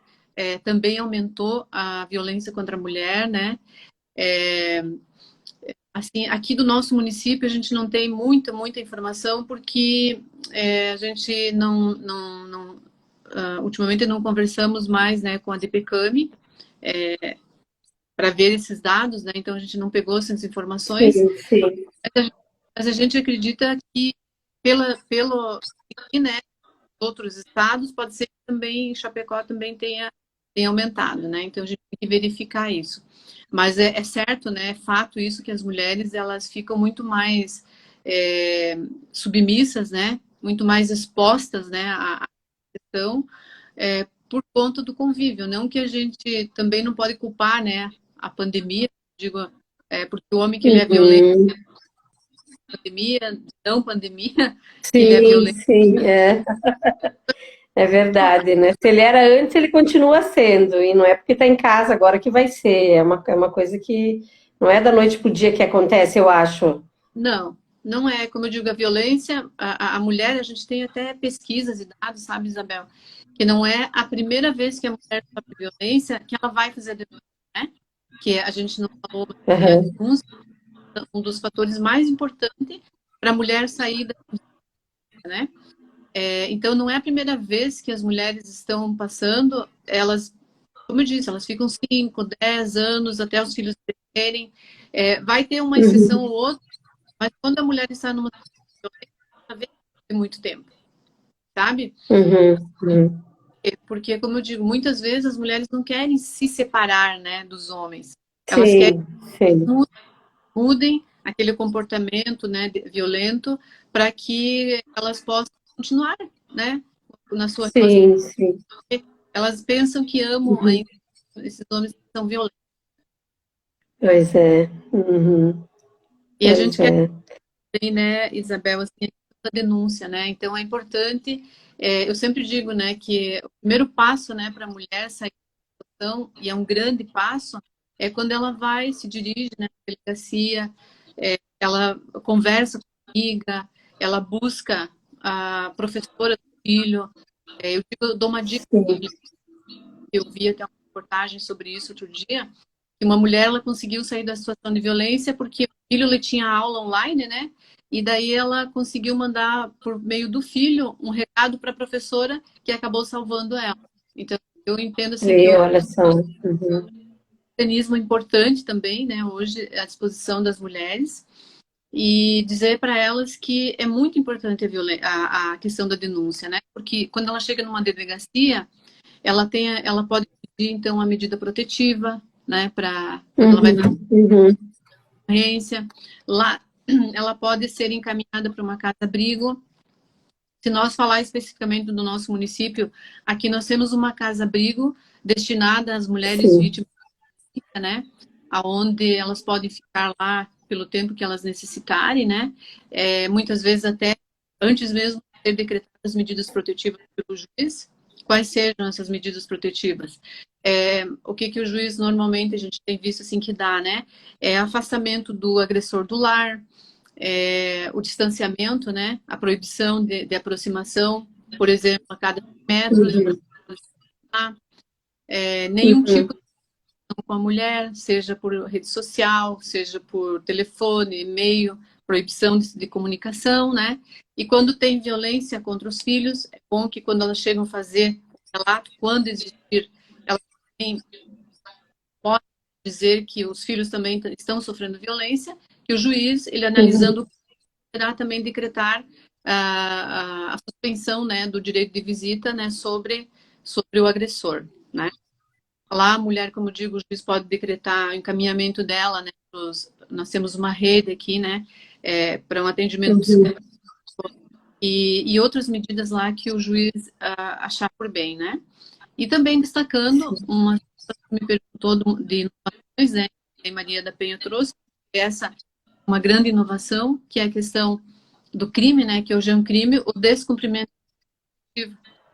também aumentou a violência contra a mulher, né? É, assim, aqui do nosso município a gente não tem muita informação porque a gente ultimamente não conversamos mais, né, com a DPCAMI para ver esses dados, né? Então a gente não pegou essas informações, Sim, sim. mas a gente acredita que pelo aqui, né, outros estados pode ser que também Chapecó também tenha aumentado, né? Então a gente tem que verificar isso. Mas é certo, né? É fato isso que as mulheres elas ficam muito mais submissas, né? Muito mais expostas, né? À questão por conta do convívio. Não que a gente também não pode culpar, né? A pandemia, digo, porque o homem que ele é violento, Uhum. pandemia, não pandemia, que ele é Sim, violento. sim, é verdade, né? Se ele era antes, ele continua sendo, e não é porque está em casa agora que vai ser, é uma coisa que não é da noite pro dia que acontece, eu acho. Não, não é. Como eu digo, a violência, a mulher, a gente tem até pesquisas e dados, sabe, Isabel? Que não é a primeira vez que a mulher sofre violência que ela vai fazer a denúncia, né? Que a gente não falou que a Aham. denúncia é um dos fatores mais importantes para a mulher sair da, né? Então, não é a primeira vez que as mulheres estão passando, elas, como eu disse, elas ficam 5, 10 anos até os filhos crescerem. Vai ter uma exceção Uhum. ou outra, mas quando a mulher está numa situação, ela vem de muito tempo, sabe? Uhum. Uhum. Porque, como eu digo, muitas vezes as mulheres não querem se separar, né, dos homens. Elas querem Sim, sim, que mudem aquele comportamento, né, violento, para que elas possam continuar, né, na sua relação. sim, sim. Elas pensam que amam Uhum. ainda esses homens que são violentos. Pois é. Uhum. E a Pois gente quer é. também, né, Isabel, assim, a denúncia, né? Então é importante, eu sempre digo, né, que o primeiro passo, né, para a mulher sair da situação, e é um grande passo, é quando ela vai, se dirige, né, à delegacia, ela conversa com a amiga, ela busca a professora do filho. Eu dou uma dica, Sim. eu vi até uma reportagem sobre isso outro dia, que uma mulher ela conseguiu sair da situação de violência porque o filho ele tinha aula online, né? E daí ela conseguiu mandar por meio do filho um recado para a professora que acabou salvando ela. Então eu entendo assim que Vê, olha só. Uhum. mecanismo importante também, né, hoje à disposição das mulheres, e dizer para elas que é muito importante a questão da denúncia, né, porque quando ela chega numa delegacia, ela pode pedir, então, a medida protetiva, né, para quando ela vai fazer ocorrência. Lá, ela pode ser encaminhada para uma casa-abrigo. Se nós falar especificamente do nosso município, aqui nós temos uma casa-abrigo destinada às mulheres vítimas, né, aonde elas podem ficar lá pelo tempo que elas necessitarem, né, muitas vezes até antes mesmo de ser decretadas as medidas protetivas pelo juiz. Quais sejam essas medidas protetivas? O que o juiz normalmente a gente tem visto assim que dá, né? Afastamento do agressor do lar, o distanciamento, né? A proibição de aproximação, por exemplo, a cada metros, nenhum tipo de com a mulher, seja por rede social, seja por telefone, e-mail, proibição de comunicação, né? E quando tem violência contra os filhos, é bom que quando elas chegam a fazer o relato, quando existir, elas podem dizer que os filhos também estão sofrendo violência, que o juiz, ele analisando, poderá também decretar a suspensão, né, do direito de visita, né, sobre o agressor, né? Lá, a mulher, como eu digo, o juiz pode decretar o encaminhamento dela, né? Nós temos uma rede aqui, né? Para um atendimento psicológico e outras medidas lá que o juiz achar por bem, né? E também destacando, uma me perguntou de inovações, né? Que a Maria da Penha trouxe, essa uma grande inovação, que é a questão do crime, né? Que hoje é um crime, o descumprimento,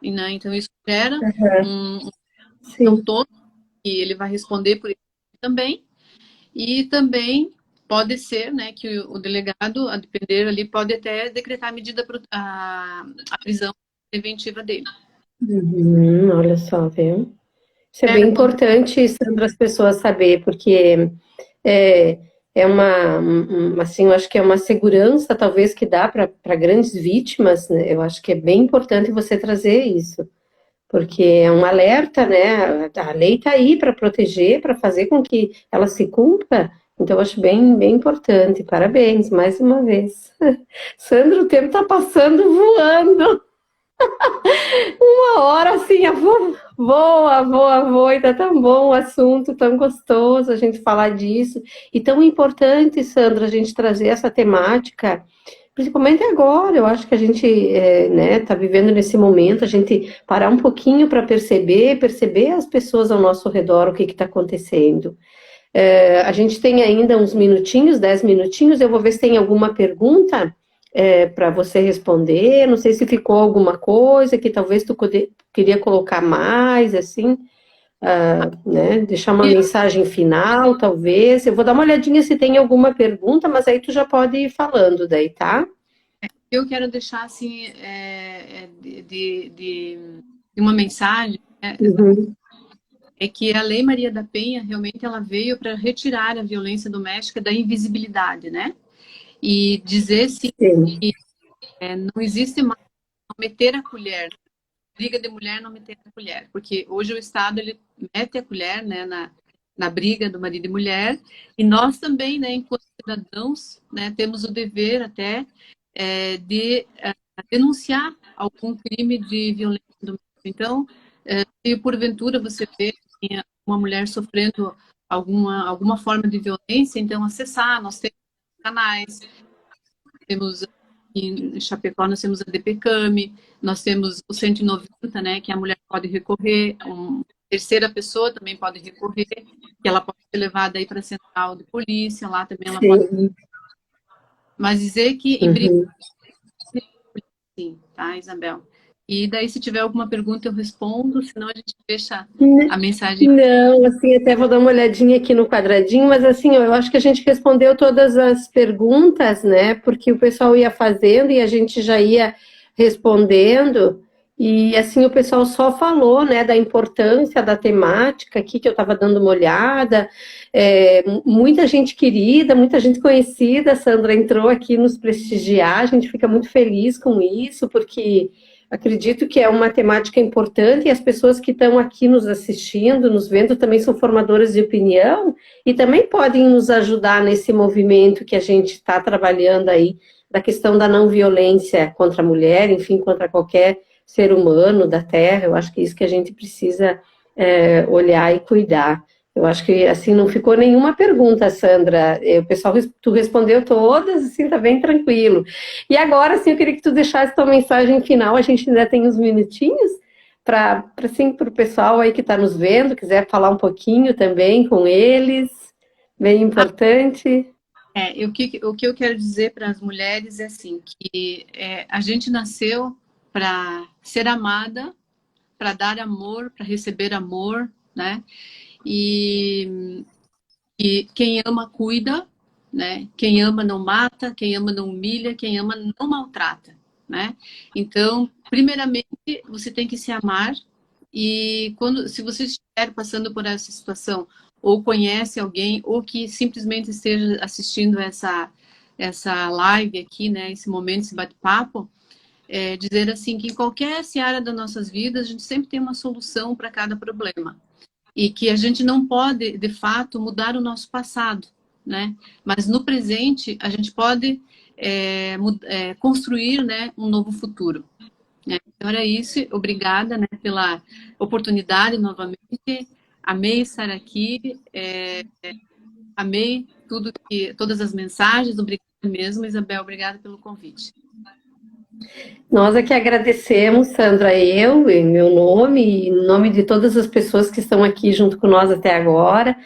né? Então, isso gera um todo, que ele vai responder por isso também, e também pode ser, né, que o delegado, a depender ali, pode até decretar a prisão preventiva dele. Olha só, viu? Isso é bem importante, Sandra, as pessoas saber, porque assim, eu acho que é uma segurança, talvez, que dá para grandes vítimas, né? Eu acho que é bem importante você trazer isso. Porque é um alerta, né? A lei está aí para proteger, para fazer com que ela se cumpra. Então, eu acho bem, bem importante. Parabéns, mais uma vez. Sandro, o tempo está passando voando. Uma hora assim, voa, e tá tão bom o assunto, tão gostoso a gente falar disso. E tão importante, Sandra, a gente trazer essa temática. Principalmente agora, eu acho que a gente né, tá vivendo nesse momento, a gente parar um pouquinho para perceber as pessoas ao nosso redor, o que está acontecendo. A gente tem ainda uns minutinhos, 10 minutinhos, eu vou ver se tem alguma pergunta para você responder, não sei se ficou alguma coisa que talvez tu queria colocar mais, assim, né, deixar uma mensagem final, talvez. Eu vou dar uma olhadinha se tem alguma pergunta, mas aí tu já pode ir falando daí, tá? Eu quero deixar, assim, de uma mensagem, né? É que a Lei Maria da Penha, realmente, ela veio para retirar a violência doméstica da invisibilidade, né? E dizer, sim, que não existe mais não meter a colher, briga de mulher não meter a colher, porque hoje o Estado, ele mete a colher, né, na briga do marido e mulher, e nós também, né, enquanto cidadãos, né, temos o dever até de denunciar algum crime de violência doméstica. Então, se porventura você vê uma mulher sofrendo alguma forma de violência, então acessar, nós temos canais, temos em Chapecó, nós temos a DPCAM, nós temos o 190, né, que a mulher pode recorrer, uma terceira pessoa também pode recorrer, que ela pode ser levada aí para a central de polícia, lá também ela pode... Mas dizer que... Sim, tá, Isabel? E daí, se tiver alguma pergunta, eu respondo, senão a gente fecha a mensagem. Não, assim, até vou dar uma olhadinha aqui no quadradinho, mas assim, eu acho que a gente respondeu todas as perguntas, né? Porque o pessoal ia fazendo e a gente já ia respondendo. E assim, o pessoal só falou, né, da importância da temática aqui, que eu estava dando uma olhada. Muita gente querida, muita gente conhecida, a Sandra entrou aqui nos prestigiar, a gente fica muito feliz com isso, porque acredito que é uma temática importante e as pessoas que estão aqui nos assistindo, nos vendo, também são formadoras de opinião e também podem nos ajudar nesse movimento que a gente está trabalhando aí, da questão da não violência contra a mulher, enfim, contra qualquer ser humano da Terra. Eu acho que é isso que a gente precisa olhar e cuidar. Eu acho que, assim, não ficou nenhuma pergunta, Sandra. O pessoal, tu respondeu todas, assim, tá bem tranquilo. E agora, assim, eu queria que tu deixasse tua mensagem final. A gente ainda tem uns minutinhos assim, para o pessoal aí que está nos vendo, quiser falar um pouquinho também com eles. Bem importante. O que eu quero dizer para as mulheres é assim, que a gente nasceu para ser amada, para dar amor, para receber amor, né? E quem ama cuida, né? Quem ama não mata, quem ama não humilha, quem ama não maltrata, né? Então, primeiramente, você tem que se amar e se você estiver passando por essa situação ou conhece alguém ou que simplesmente esteja assistindo essa live aqui, né? Esse momento, esse bate-papo, dizer assim que em qualquer seara das nossas vidas a gente sempre tem uma solução para cada problema. E que a gente não pode, de fato, mudar o nosso passado, né? Mas no presente a gente pode construir, né, um novo futuro. Né? Então era isso. Obrigada, né, pela oportunidade novamente. Amei estar aqui. Amei todas as mensagens. Obrigada mesmo, Isabel. Obrigada pelo convite. Nós é que agradecemos, Sandra, eu, em meu nome e em nome de todas as pessoas que estão aqui junto com nós até agora,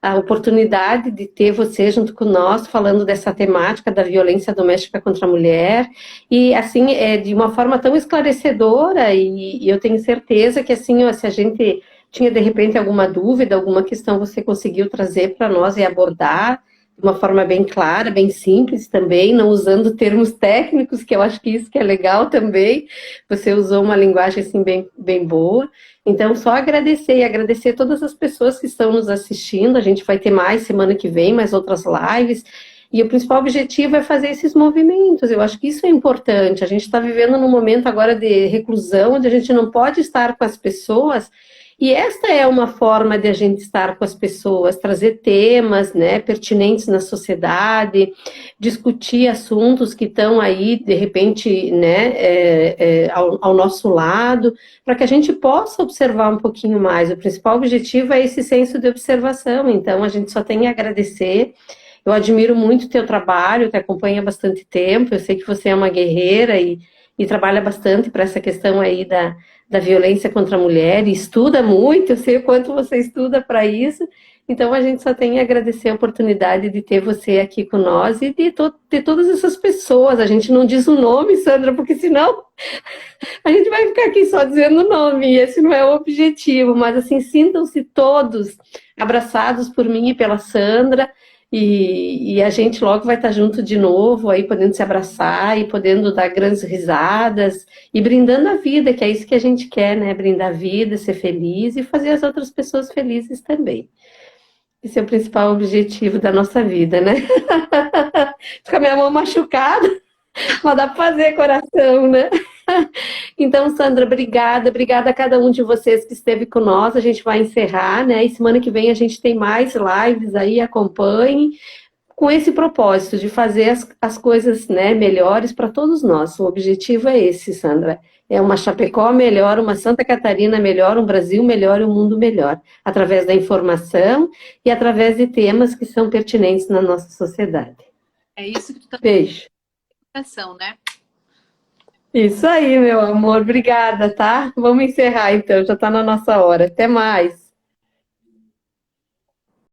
a oportunidade de ter você junto com nós, falando dessa temática da violência doméstica contra a mulher, e assim, de uma forma tão esclarecedora, e eu tenho certeza que assim, ó, se a gente tinha de repente alguma dúvida, alguma questão, você conseguiu trazer para nós e abordar de uma forma bem clara, bem simples também, não usando termos técnicos, que eu acho que isso que é legal também, você usou uma linguagem assim bem, bem boa. Então, só agradecer e agradecer todas as pessoas que estão nos assistindo. A gente vai ter mais semana que vem, mais outras lives. E o principal objetivo é fazer esses movimentos. Eu acho que isso é importante. A gente está vivendo num momento agora de reclusão, onde a gente não pode estar com as pessoas. E esta é uma forma de a gente estar com as pessoas, trazer temas, né, pertinentes na sociedade, discutir assuntos que estão aí, de repente, né, ao nosso lado, para que a gente possa observar um pouquinho mais. O principal objetivo é esse senso de observação, então a gente só tem a agradecer. Eu admiro muito o teu trabalho, te acompanho há bastante tempo, eu sei que você é uma guerreira e trabalha bastante para essa questão aí da violência contra a mulher, e estuda muito, eu sei o quanto você estuda para isso, então a gente só tem a agradecer a oportunidade de ter você aqui com nós e de todas essas pessoas. A gente não diz o nome, Sandra, porque senão a gente vai ficar aqui só dizendo o nome, e esse não é o objetivo, mas assim, sintam-se todos abraçados por mim e pela Sandra, e a gente logo vai estar junto de novo, aí podendo se abraçar e podendo dar grandes risadas e brindando a vida, que é isso que a gente quer, né? Brindar a vida, ser feliz e fazer as outras pessoas felizes também. Esse é o principal objetivo da nossa vida, né? Com a minha mão machucada, mas dá para fazer coração, né? Então, Sandra, obrigada a cada um de vocês que esteve com nós. A gente vai encerrar, né? E semana que vem a gente tem mais lives aí, acompanhe, com esse propósito de fazer as coisas, né, melhores para todos nós. O objetivo é esse, Sandra. É uma Chapecó melhor, uma Santa Catarina melhor, um Brasil melhor e um mundo melhor, através da informação e através de temas que são pertinentes na nossa sociedade. É isso que tu tá Beijo. pensando, né? Isso aí, meu amor. Obrigada, tá? Vamos encerrar então, já está na nossa hora. Até mais.